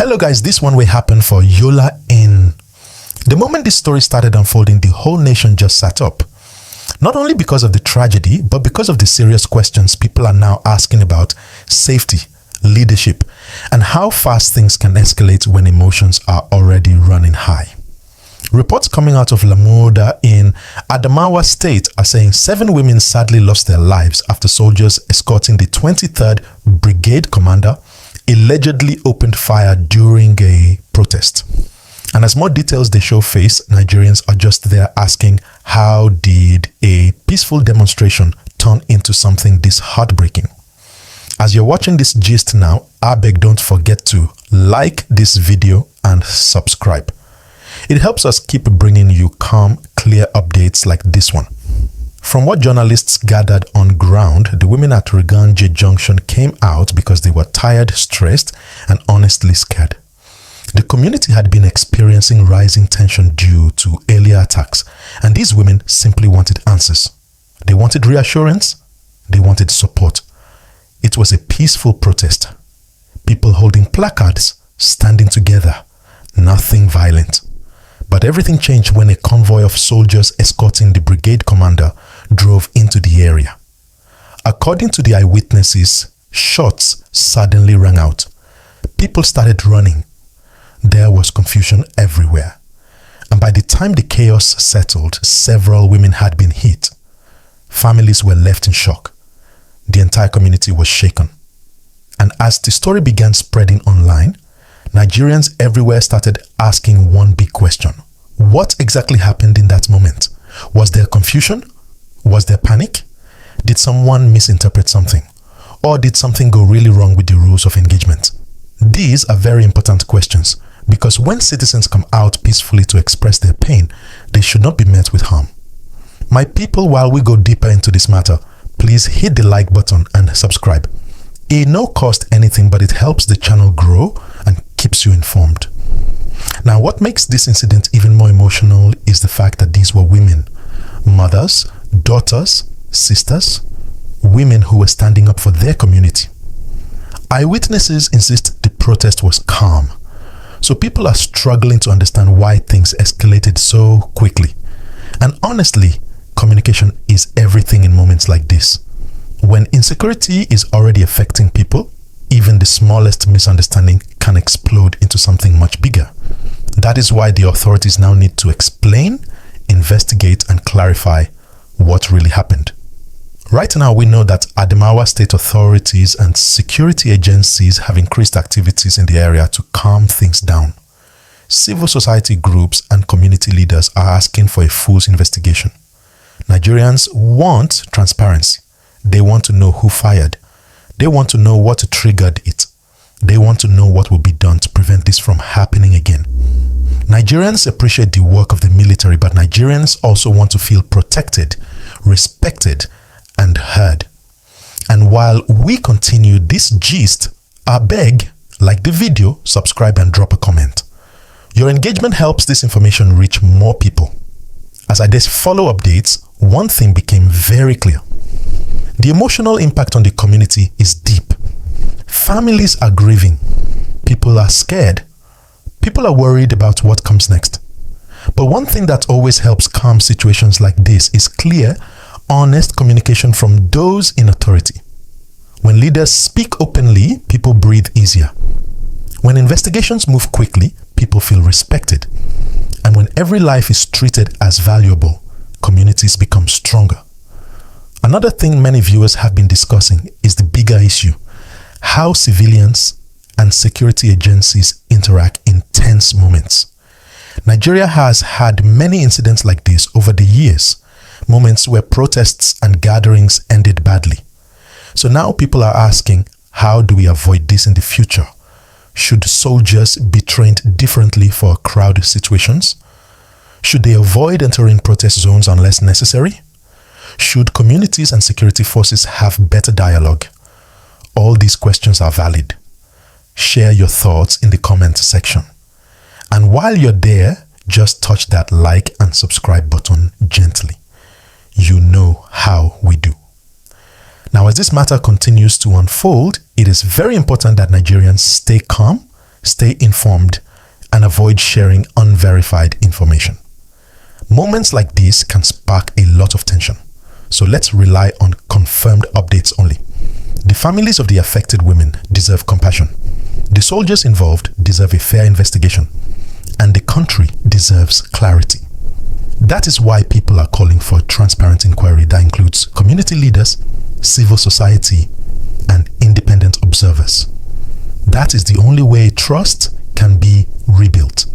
Hello guys, this one will happen for Yola in... The moment this story started unfolding, the whole nation just sat up. Not only because of the tragedy, but because of the serious questions people are now asking about safety, leadership, and how fast things can escalate when emotions are already running high. Reports coming out of Lamoda in Adamawa state are saying 7 women sadly lost their lives after soldiers escorting the 23rd Brigade Commander allegedly opened fire during a protest. And as more details they show face, Nigerians are just there asking, how did a peaceful demonstration turn into something this heartbreaking? As you're watching this gist now, I beg don't forget to like this video and subscribe. It helps us keep bringing you calm, clear updates like this one. From what journalists gathered on ground, the women at Riganje Junction came out because they were tired, stressed, and honestly scared. The community had been experiencing rising tension due to earlier attacks, and these women simply wanted answers. They wanted reassurance. They wanted support. It was a peaceful protest. People holding placards, standing together, nothing violent. But everything changed when a convoy of soldiers escorting the brigade commander drove into the area. According to the eyewitnesses, shots suddenly rang out. People started running. There was confusion everywhere. And by the time the chaos settled, several women had been hit. Families were left in shock. The entire community was shaken. And as the story began spreading online, Nigerians everywhere started asking one big question. What exactly happened in that moment? Was there confusion? Was there panic? Did someone misinterpret something? Or did something go really wrong with the rules of engagement? These are very important questions because when citizens come out peacefully to express their pain, they should not be met with harm. My people, while we go deeper into this matter, please hit the like button and subscribe. It no cost anything, but it helps the channel grow and keeps you informed. Now, what makes this incident even more emotional is the fact that these were women, mothers, daughters, sisters, women who were standing up for their community. Eyewitnesses insist the protest was calm. So people are struggling to understand why things escalated so quickly. And honestly, communication is everything in moments like this. When insecurity is already affecting people, even the smallest misunderstanding can explode into something much bigger. That is why the authorities now need to explain, investigate, and clarify what really happened. Right now, we know that Adamawa state authorities and security agencies have increased activities in the area to calm things down. Civil society groups and community leaders are asking for a full investigation. Nigerians want transparency. They want to know who fired. They want to know what triggered it. They want to know what will be done to prevent this from happening again. Nigerians appreciate the work of the military, but Nigerians also want to feel protected, respected, and heard. And while we continue this gist, I beg, like the video, subscribe and drop a comment. Your engagement helps this information reach more people. As I did follow updates, one thing became very clear. The emotional impact on the community is deep. Families are grieving. People are scared. People are worried about what comes next. But one thing that always helps calm situations like this is clear, honest communication from those in authority. When leaders speak openly, people breathe easier. When investigations move quickly, people feel respected. And when every life is treated as valuable, communities become stronger. Another thing many viewers have been discussing is the bigger issue: how civilians and security agencies interact in tense moments. Nigeria has had many incidents like this over the years, moments where protests and gatherings ended badly. So now people are asking, how do we avoid this in the future? Should soldiers be trained differently for crowd situations? Should they avoid entering protest zones unless necessary? Should communities and security forces have better dialogue? All these questions are valid. Share your thoughts in the comment section. And while you're there, just touch that like and subscribe button gently. You know how we do. Now, as this matter continues to unfold, it is very important that Nigerians stay calm, stay informed, and avoid sharing unverified information. Moments like these can spark a lot of tension, so let's rely on confirmed updates only. The families of the affected women deserve compassion. The soldiers involved deserve a fair investigation, and the country deserves clarity. That is why people are calling for a transparent inquiry that includes community leaders, civil society, and independent observers. That is the only way trust can be rebuilt.